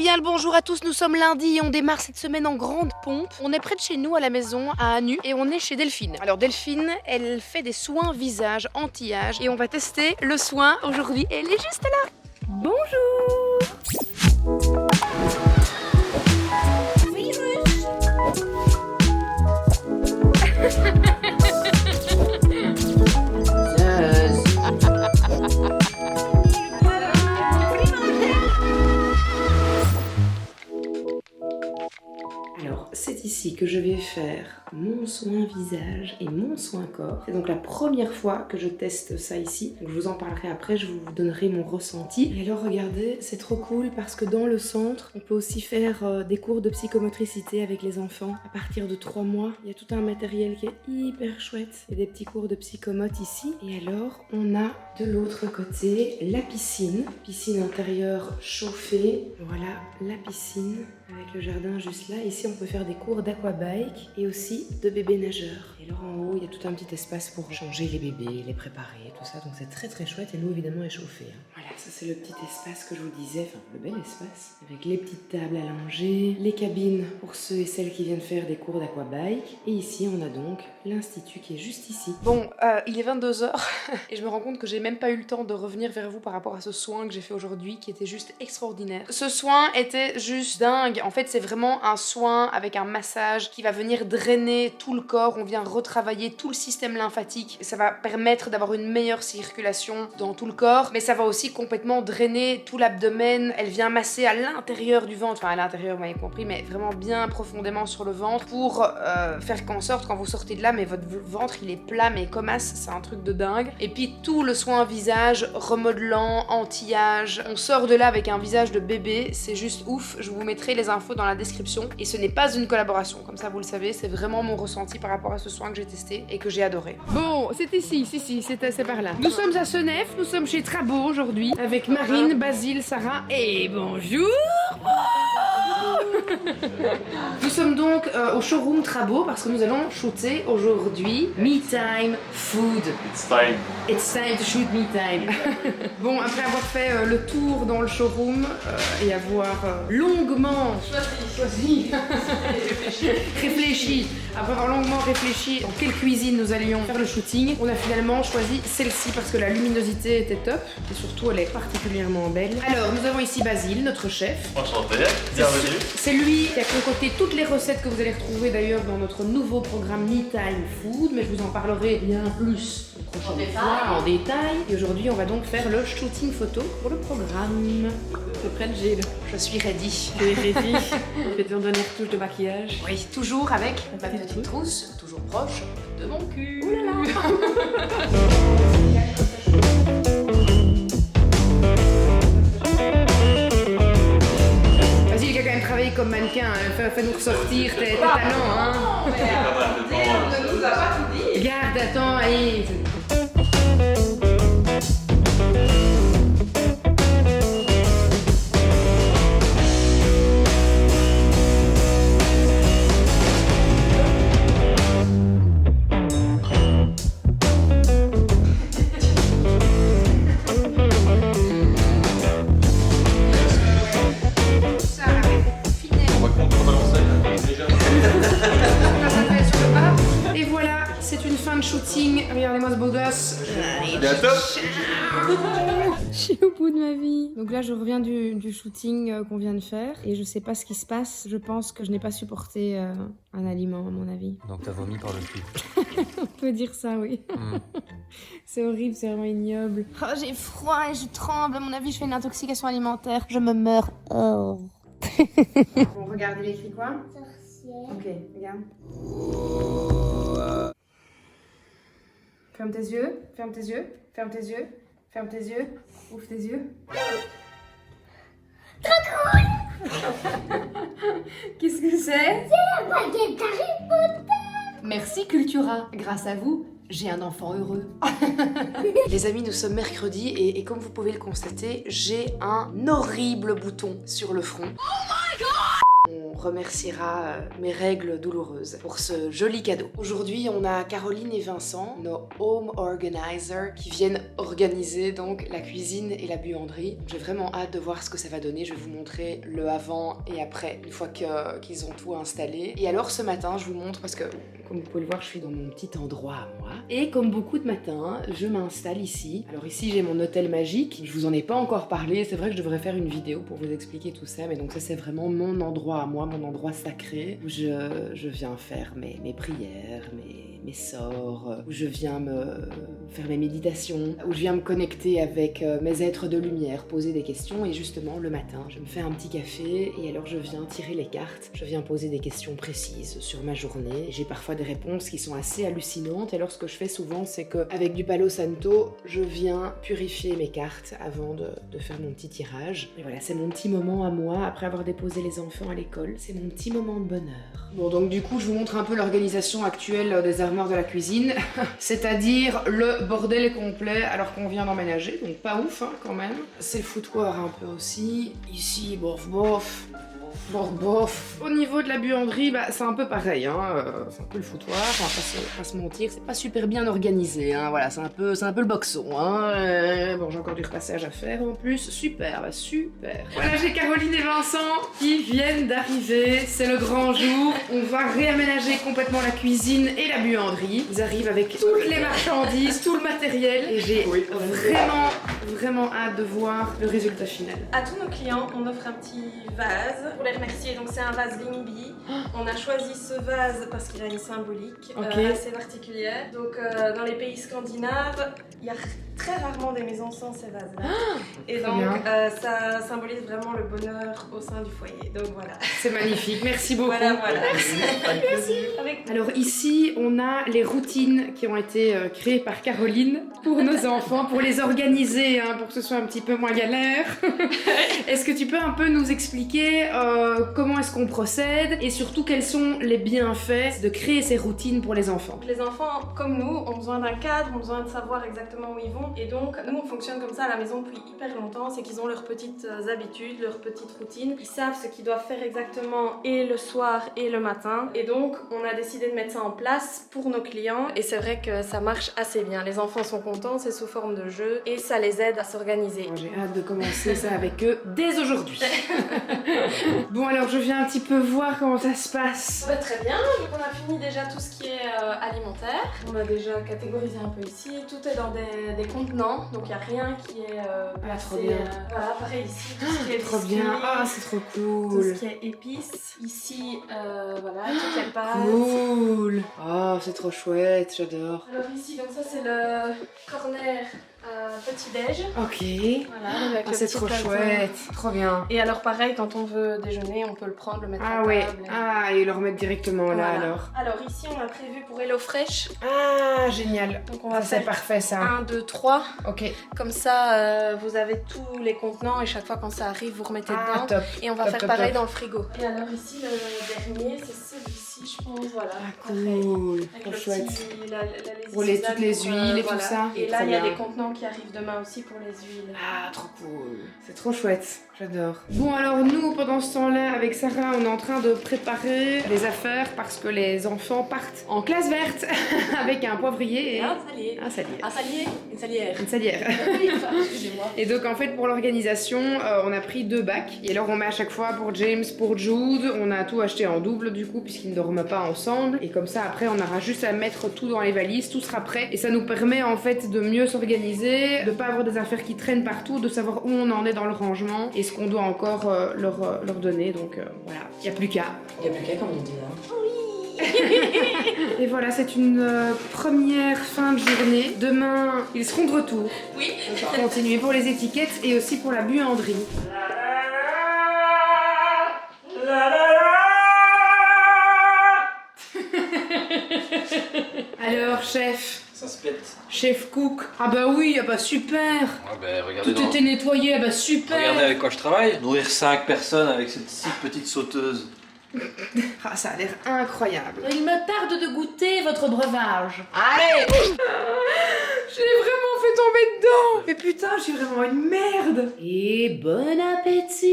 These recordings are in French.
bien le bonjour à tous, nous sommes lundi et on démarre cette semaine en grande pompe. On est près de chez nous à la maison, à Anu, et on est chez Delphine. Alors Delphine, elle fait des soins visage, anti-âge, et on va tester le soin aujourd'hui. Elle est juste là. Bonjour. Alors, c'est ici que je vais faire mon soin visage et mon soin corps. C'est donc la première fois que je teste ça ici. Donc, je vous en parlerai après, je vous donnerai mon ressenti. Et alors, regardez, c'est trop cool parce que dans le centre, on peut aussi faire des cours de psychomotricité avec les enfants. À partir de 3 mois, il y a tout un matériel qui est hyper chouette. Et des petits cours de psychomote ici. Et alors, on a de l'autre côté la piscine. Piscine intérieure chauffée. Voilà, la piscine avec le jardin juste là. Ici, on peut faire des cours d'aquabike et aussi de bébés nageurs. Et alors en haut, il y a tout un petit espace pour changer les bébés, les préparer, tout ça. Donc c'est très très chouette et l'eau évidemment est chauffée. Voilà, ça c'est le petit espace que je vous disais, enfin le bel espace. Avec les petites tables allongées, les cabines pour ceux et celles qui viennent faire des cours d'aquabike. Et ici, on a donc l'institut qui est juste ici. Bon, il est 22h et je me rends compte que j'ai même pas eu le temps de revenir vers vous par rapport à ce soin que j'ai fait aujourd'hui qui était juste extraordinaire. Ce soin était juste dingue. En fait, c'est vraiment un soin avec un massage qui va venir drainer tout le corps. On vient retravailler tout le système lymphatique. Ça va permettre d'avoir une meilleure circulation dans tout le corps, mais ça va aussi complètement drainer tout l'abdomen. Elle vient masser à l'intérieur du ventre, enfin à l'intérieur, vous m'avez compris, mais vraiment bien profondément sur le ventre pour faire qu'en sorte, quand vous sortez de là, mais votre ventre il est plat mais comme as, c'est un truc de dingue. Et puis tout le soin visage, remodelant, anti-âge. On sort de là avec un visage de bébé, c'est juste ouf. Je vous mettrai les infos dans la description. Et ce n'est pas une collaboration, comme ça vous le savez, c'est vraiment mon ressenti par rapport à ce soin que j'ai testé et que j'ai adoré. Bon, c'est ici, c'est par là. Nous sommes à Senef, nous sommes chez Trabo aujourd'hui, avec Marine, Basile, Sarah et bonjour. Nous sommes donc au showroom Trabo parce que nous allons shooter aujourd'hui Me Time Food. It's time to shoot Me Time. Bon, après avoir fait le tour dans le showroom et avoir longuement choisi réfléchi, après avoir longuement réfléchi dans quelle cuisine nous allions faire le shooting, on a finalement choisi celle-ci parce que la luminosité était top et surtout elle est particulièrement belle. Alors, nous avons ici Basile, notre chef. Enchanté, bienvenue. C'est lui qui a concocté toutes les recettes que vous allez retrouver d'ailleurs dans notre nouveau programme Me Time Food, mais je vous en parlerai bien plus une prochaine fois en détail. Et aujourd'hui, on va donc faire le shooting photo pour le programme. Je prenne Gilles. Je suis ready. Tu es ready. Je vais te donner une touche de maquillage. Oui, toujours avec ma petite petite trousse, toujours proche de mon cul. Ouh là là. Vas-y, il a quand même travaillé comme mannequin, hein. Fais-nous ressortir tes talents, hein. On ne nous a pas tout dit. Garde, attends, allez. Et voilà, c'est une fin de shooting. Regardez-moi ce beau gosse. Bientôt. Je suis au bout de ma vie. Donc là, je reviens du shooting qu'on vient de faire et je sais pas ce qui se passe. Je pense que je n'ai pas supporté un aliment, à mon avis. Donc t'as vomi par le cul. On peut dire ça, oui. C'est horrible, c'est vraiment ignoble. Oh, j'ai froid et je tremble. À mon avis, je fais une intoxication alimentaire. Je me meurs. Oh. Bon, regardez, il écrit quoi? Ok, regarde. Ferme tes yeux, ferme tes yeux, ferme tes yeux, ferme tes yeux, ouvre tes yeux. Trop cool. Qu'est-ce que c'est? C'est la baguette d'Harry Potter. Merci Cultura, grâce à vous, j'ai un enfant heureux. Les amis, nous sommes mercredi et comme vous pouvez le constater, j'ai un horrible bouton sur le front. Oh my god! on remerciera mes règles douloureuses pour ce joli cadeau. Aujourd'hui, on a Caroline et Vincent, nos home organizers, qui viennent organiser donc la cuisine et la buanderie. J'ai vraiment hâte de voir ce que ça va donner. Je vais vous montrer le avant et après, une fois qu'ils ont tout installé. Et alors ce matin, je vous montre parce que, comme vous pouvez le voir, je suis dans mon petit endroit à moi. Et comme beaucoup de matins, je m'installe ici. Alors ici, j'ai mon hôtel magique. Je vous en ai pas encore parlé. C'est vrai que je devrais faire une vidéo pour vous expliquer tout ça. Mais donc ça, c'est vraiment mon endroit à moi, mon endroit sacré où je viens faire mes prières, mes sorts, où je viens faire mes méditations, où je viens me connecter avec mes êtres de lumière, poser des questions. Et justement, le matin, je me fais un petit café et alors je viens tirer les cartes. Je viens poser des questions précises sur ma journée. J'ai parfois des réponses qui sont assez hallucinantes. Et alors ce que je fais souvent, c'est qu'avec du Palo Santo, je viens purifier mes cartes avant de faire mon petit tirage. Et voilà, c'est mon petit moment à moi, après avoir déposé les enfants à l'école. C'est mon petit moment de bonheur. Bon, donc du coup, je vous montre un peu l'organisation actuelle des armoires de la cuisine. C'est-à-dire le bordel complet alors qu'on vient d'emménager. Donc pas ouf, hein, quand même. C'est le foutoir un peu aussi. Ici, bof. Bof. Au niveau de la buanderie, bah, c'est un peu pareil, hein. C'est un peu le foutoir, on va pas se mentir, c'est pas super bien organisé, hein. Voilà, c'est un peu le boxon, hein. Bon, j'ai encore du repassage à faire en plus, super, bah super. Voilà, j'ai Caroline et Vincent qui viennent d'arriver, c'est le grand jour. On va réaménager complètement la cuisine et la buanderie. Ils arrivent avec toutes les marchandises, tout le matériel, et j'ai vraiment hâte de voir le résultat final. À tous nos clients, on offre un petit vase pour les remercier. Donc c'est un vase Lingby. On a choisi ce vase parce qu'il a une symbolique assez particulière. Donc dans les pays scandinaves, il y a très rarement des maisons sans ces vases-là. Et donc ça symbolise vraiment le bonheur au sein du foyer. Donc voilà. C'est magnifique, merci beaucoup. Voilà. Merci. Alors ici, on a les routines qui ont été créées par Caroline pour nos enfants, pour les organiser, hein, pour que ce soit un petit peu moins galère. Est-ce que tu peux un peu nous expliquer comment est-ce qu'on procède et surtout quels sont les bienfaits de créer ces routines pour les enfants? Les enfants, comme nous, ont besoin d'un cadre, ont besoin de savoir exactement où ils vont. Et donc, nous, on fonctionne comme ça à la maison depuis hyper longtemps. C'est qu'ils ont leurs petites habitudes, leurs petites routines. Ils savent ce qu'ils doivent faire exactement et le soir et le matin. Et donc, on a décidé de mettre ça en place pour nos clients. Et c'est vrai que ça marche assez bien. Les enfants sont contents, c'est sous forme de jeu et ça les aide à s'organiser. J'ai hâte de commencer ça avec eux dès aujourd'hui. Bon, alors je viens un petit peu voir comment ça se passe. Bah, très bien, donc on a fini déjà tout ce qui est alimentaire. On a déjà catégorisé un peu ici. Tout est dans des contenants, donc il n'y a rien qui est placé. Trop bien. Voilà, pareil ici, tout ce qui est trop biscuits, bien. Ah, c'est trop cool. tout ce qui est épices. Ici, voilà, toutes les pâtes. Cool. Oh, c'est trop chouette, j'adore. Alors ici, donc ça c'est le corner petit-déj. Ok. Voilà, avec le c'est petit trop plateau. chouette, trop bien. Et alors pareil, quand on veut déjeuner, on peut le prendre, le mettre Ah à ouais, table. et le remettre directement là Voilà. alors. Alors ici, on a prévu pour HelloFresh. Ah, génial. Donc on va C'est faire parfait ça. 1, 2, 3. Ok. Comme ça, vous avez tous les contenants et chaque fois quand ça arrive, vous remettez dedans. Top. Et on va Top, faire top, pareil top. dans le frigo. Et alors ici, le dernier, c'est celui-ci, je pense, voilà. Ah, cool. Avec Trop le chouette. petit, Pour toutes les huiles et tout ça. Et là, Très il y a bien. des contenants qui arrivent demain aussi pour les huiles. Ah, trop cool. C'est trop chouette. J'adore. Bon, alors nous, pendant ce temps-là, avec Sarah, on est en train de préparer les affaires parce que les enfants partent en classe verte avec un poivrier et un salier. un salier. Un salier, une salière. Une salière. Oui, enfin, excusez-moi. Et donc en fait pour l'organisation, on a pris 2 bacs. Et alors on met à chaque fois pour James, pour Jude, on a tout acheté en double du coup puisqu'ils ne dorment pas ensemble. Et comme ça après on aura juste à mettre tout dans les valises, tout sera prêt. Et ça nous permet en fait de mieux s'organiser, de pas avoir des affaires qui traînent partout, de savoir où on en est dans le rangement et ce qu'on doit encore leur donner. Donc voilà, il n'y a plus qu'à. Il n'y a plus qu'à, comme on dit. Hein. Et voilà, c'est une première fin de journée. Demain, ils seront de retour. Oui. On va continuer pour les étiquettes et aussi pour la buanderie. Alors, chef. Ça se pète. Chef cook. Ah bah oui, ah bah super. Ah ben, regardez, Tout était nettoyé, ah bah super. regardez avec quoi je travaille. Nourrir 5 personnes avec cette petite sauteuse. Ah, ça a l'air incroyable. Il me tarde de goûter votre breuvage. Allez. Je l'ai vraiment fait tomber dedans. Mais putain, je suis vraiment une merde. Et bon appétit.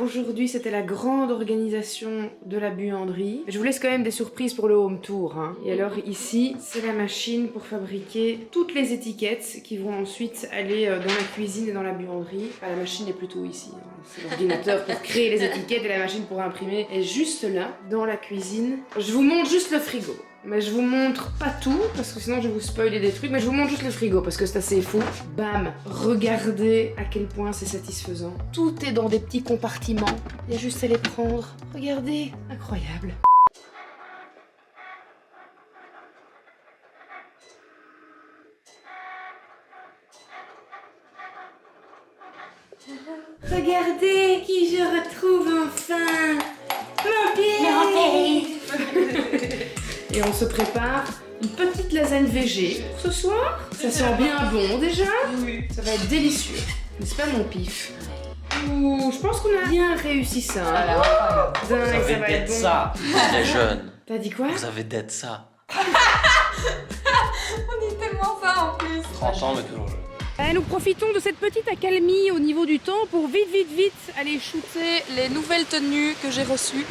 aujourd'hui c'était la grande organisation de la buanderie. Je vous laisse quand même des surprises pour le home tour. Hein. Et alors ici, c'est la machine pour fabriquer toutes les étiquettes qui vont ensuite aller dans la cuisine et dans la buanderie. Enfin, la machine est plutôt ici. Hein. C'est l'ordinateur pour créer les étiquettes et la machine pour imprimer est juste là, dans la cuisine. Je vous montre juste le frigo. Mais je vous montre pas tout, parce que sinon je vais vous spoiler des trucs, mais je vous montre juste le frigo, parce que c'est assez fou. Bam! Regardez à quel point c'est satisfaisant. Tout est dans des petits compartiments. Il y a juste à les prendre. Regardez, incroyable. Regardez qui je retrouve enfin! Mon pied! Et on se prépare une petite lasagne végé pour ce soir. Ça sent bien bon déjà. Oui. Ça va être délicieux. N'est-ce pas mon pif? Ouh, je pense qu'on a bien réussi ça. Hein. Vous avez d'être ça, les jeunes. T'as dit quoi? Vous avez d'être ça. On dit tellement ça en plus. 30 ans mais toujours jeune. Nous profitons de cette petite accalmie au niveau du temps pour vite aller shooter les nouvelles tenues que j'ai reçues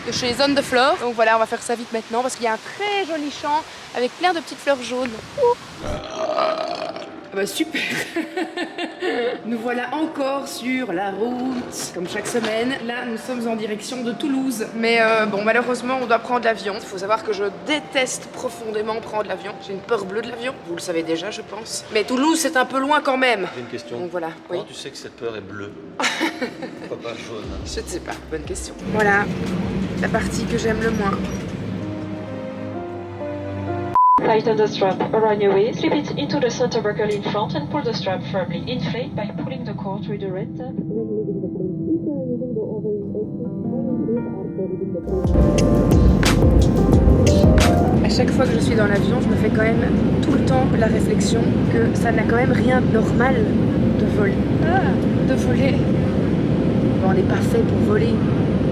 de chez Zone de Flore. Donc voilà, on va faire ça vite maintenant parce qu'il y a un très joli champ avec plein de petites fleurs jaunes. Ah bah super. Nous voilà encore sur la route, comme chaque semaine. Là, nous sommes en direction de Toulouse. Mais bon, malheureusement, on doit prendre l'avion. Il faut savoir que je déteste profondément prendre l'avion. J'ai une peur bleue de l'avion. Vous le savez déjà, je pense. Mais Toulouse, c'est un peu loin quand même. J'ai une question. Donc voilà, oui. Comment tu sais que cette peur est bleue? Pourquoi pas jaune? Je ne sais pas, bonne question. Voilà, la partie que j'aime le moins. Tighten the strap around your waist, slip it into the center buckle in front and pull the strap firmly. Inflate by pulling the cord through the red tab. À chaque fois que je suis dans l'avion, je me fais quand même tout le temps la réflexion que ça n'a quand même rien de normal de voler. De voler. On n'est pas fait pour voler.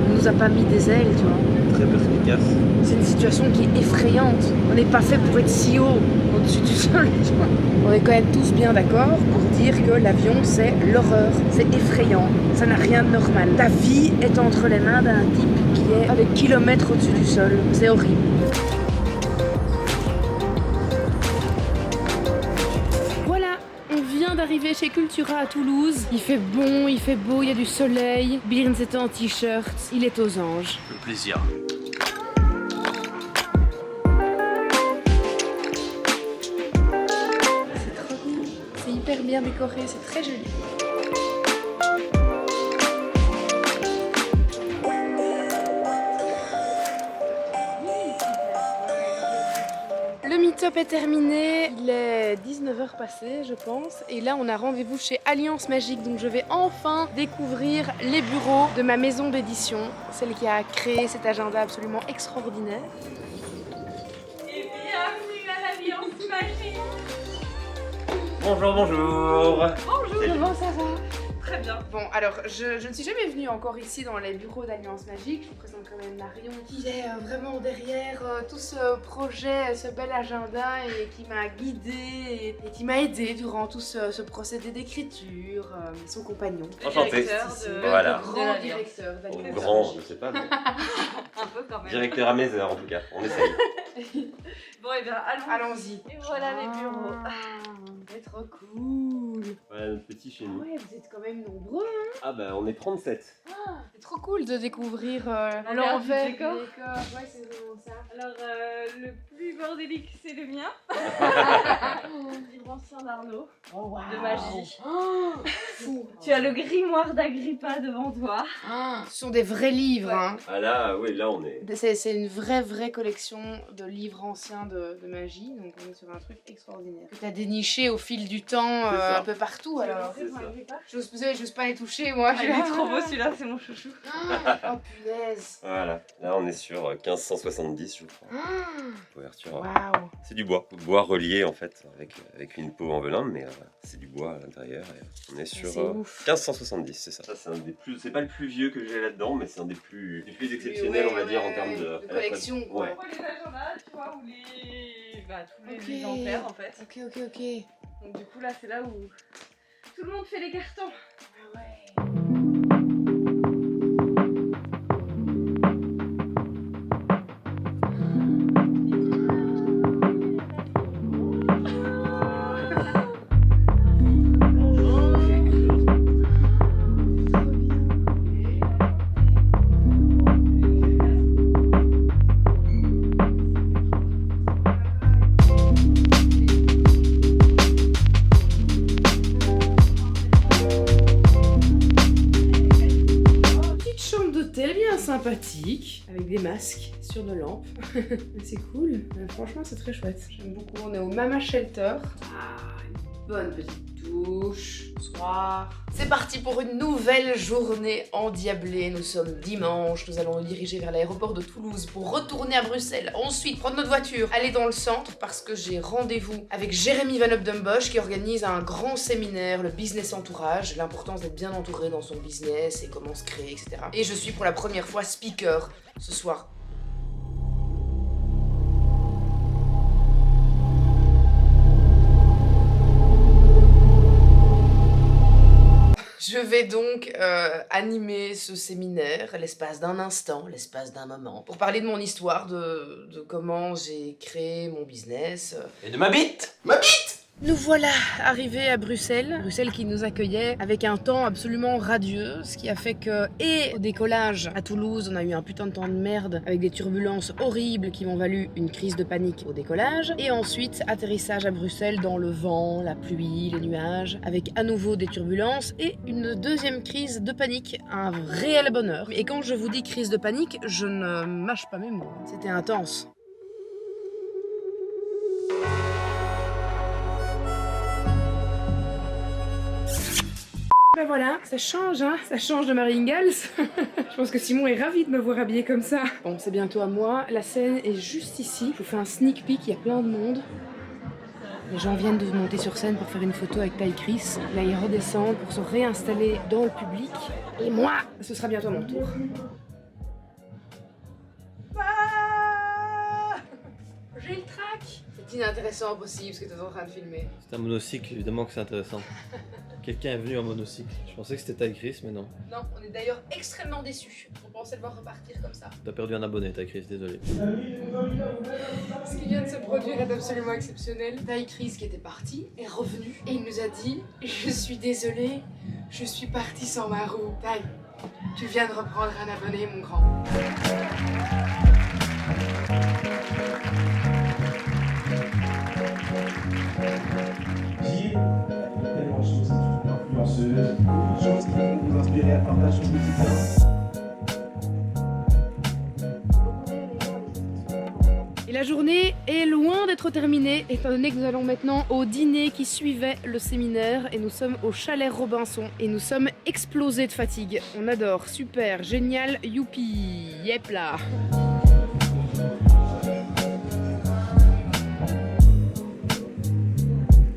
On nous a pas mis des ailes, tu vois. Très perspicace. C'est une situation qui est effrayante. On n'est pas fait pour être si haut au-dessus du sol, tu vois. On est quand même tous bien d'accord pour dire que l'avion, c'est l'horreur. C'est effrayant. Ça n'a rien de normal. Ta vie est entre les mains d'un type qui est à des kilomètres au-dessus du sol. C'est horrible. D'arriver chez Cultura à Toulouse. Il fait bon, il fait beau, il y a du soleil. Byrne est en t-shirt, il est aux anges. Le plaisir. C'est trop cool. C'est hyper bien décoré, c'est très joli. Le meet-up est terminé, il est 19h passé je pense et là on a rendez-vous chez Alliance Magique, donc je vais enfin découvrir les bureaux de ma maison d'édition, celle qui a créé cet agenda absolument extraordinaire. Et bienvenue à l'Alliance Magique. Bonjour, bonjour. Bonjour. Comment ça va? Très bien. Bon, alors, je ne suis jamais venue encore ici dans les bureaux d'Alliance Magique. Je vous présente quand même Marion, qui est vraiment derrière tout ce projet, ce bel agenda, et qui m'a guidée et qui m'a aidée durant tout ce procédé d'écriture. Son compagnon. Enchanté. Voilà. Le grand directeur d'Alliance Grand, Magique. je sais pas, mais Un peu quand même. directeur à mes heures en tout cas. On essaye. Bon, et bien allons. Allons-y. Et voilà les bureaux. C'est trop cool. Voilà notre petit chez nous. Ouais, vous êtes quand même nombreux. Ah bah on est 37. C'est trop cool de découvrir L'envers du décor. Ouais, c'est vraiment ça. Alors, le plus bordélique, c'est le mien. Livre ancien d'Arnaud, Oh, wow. de magie. Oh, fou. Tu as le grimoire d'Agrippa devant toi. Ah, ce sont des vrais livres. Hein. Ah là, oui, là on est. C'est une vraie collection de livres anciens de magie. Donc on est sur un truc extraordinaire. Que tu as déniché au fil du temps C'est ça. un peu partout alors. C'est ça. J'ose pas les toucher moi. Il est trop beau celui-là, c'est mon chouchou. Oh punaise. Voilà, là on est sur 1570 je crois. Ah, Couverture. waouh. C'est du bois. Bois relié en fait, avec une peau en venin, mais c'est du bois à l'intérieur. Et on est sur C'est ouf. 1570, c'est ça. Ça c'est un des plus. C'est pas le plus vieux que j'ai là-dedans, mais c'est un des plus exceptionnels, on va dire, en termes de collection. Quoi. Ouais. On voit les agendas, tu vois, ou les. Bah, tous les Ok. exemplaires en fait. Ok. Donc, du coup, là, c'est là où tout le monde fait les cartons. Ah ouais. sympathique, avec des masques sur nos lampes. C'est cool, franchement c'est très chouette. J'aime beaucoup, on est au Mama Shelter. Ah, une bonne petite douche, bonsoir. C'est parti pour une nouvelle journée endiablée. Nous sommes dimanche, nous allons nous diriger vers l'aéroport de Toulouse pour retourner à Bruxelles. Ensuite, prendre notre voiture, aller dans le centre parce que j'ai rendez-vous avec Jérémy Van Updenbosch qui organise un grand séminaire, le business entourage, l'importance d'être bien entouré dans son business et comment se créer, etc. Et je suis pour la première fois speaker ce soir. Je vais donc animer ce séminaire l'espace d'un instant, l'espace d'un moment, pour parler de mon histoire, de comment j'ai créé mon business. Et de ma bite. Nous voilà arrivés à Bruxelles, Bruxelles qui nous accueillait avec un temps absolument radieux, ce qui a fait que, et au décollage à Toulouse, on a eu un putain de temps de merde avec des turbulences horribles qui m'ont valu une crise de panique au décollage, et ensuite atterrissage à Bruxelles dans le vent, la pluie, les nuages, avec à nouveau des turbulences et une deuxième crise de panique, un réel bonheur. Et quand je vous dis crise de panique, je ne mâche pas mes mots, c'était intense. Ben voilà, ça change, hein, ça change de Marine Gals. Je pense que Simon est ravi de me voir habillée comme ça. Bon, c'est bientôt à moi, la scène est juste ici. Je vous fais un sneak peek, il y a plein de monde. Les gens viennent de monter sur scène pour faire une photo avec Ty Chris. Là, ils redescendent pour se réinstaller dans le public. Et moi, ce sera bientôt mon tour. J'ai le trac. C'est inintéressant possible ce que tu es en train de filmer. C'est un monocycle, évidemment que c'est intéressant. Quelqu'un est venu en monocycle. Je pensais que c'était Ty Chris, mais non. Non, on est d'ailleurs extrêmement déçus. On pensait le voir repartir comme ça. T'as perdu un abonné, Ty Chris, désolé. Ce qui vient de se produire est absolument exceptionnel. Ty Chris qui était parti est revenu et il nous a dit « Je suis désolé, je suis parti sans ma roue. Ty, tu viens de reprendre un abonné, mon grand. » Tellement de choses, influenceuse, beaucoup de choses qui vont vous inspirer à partager au quotidien. Et la journée est loin d'être terminée, étant donné que nous allons maintenant au dîner qui suivait le séminaire et nous sommes au Chalet Robinson et nous sommes explosés de fatigue. On adore, super, génial, youpi, yep là.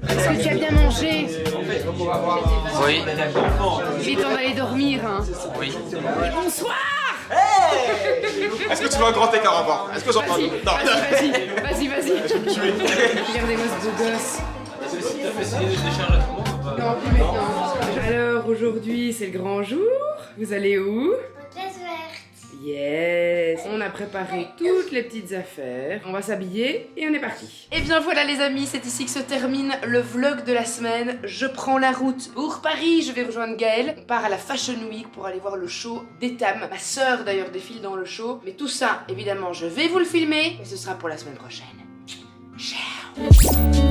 Est-ce que tu as bien mangé? Oui. Vite, on va aller dormir, hein. Oui. Et bonsoir. Est-ce que tu veux un grand écart avant? Est-ce que j'en parle? Non. Vas-y. Regardez-moi ce beau gosse. Non, plus maintenant. Alors, aujourd'hui, c'est le grand jour. Vous allez où? Pièce verte. Yes. On a préparé toutes les petites affaires. On va s'habiller et on est parti. Et bien voilà les amis, c'est ici que se termine le vlog de la semaine. Je prends la route pour Paris, je vais rejoindre Gaëlle. On part à la Fashion Week pour aller voir le show d'Etam. Ma sœur d'ailleurs défile dans le show. Mais tout ça, évidemment, je vais vous le filmer. Et ce sera pour la semaine prochaine. Ciao.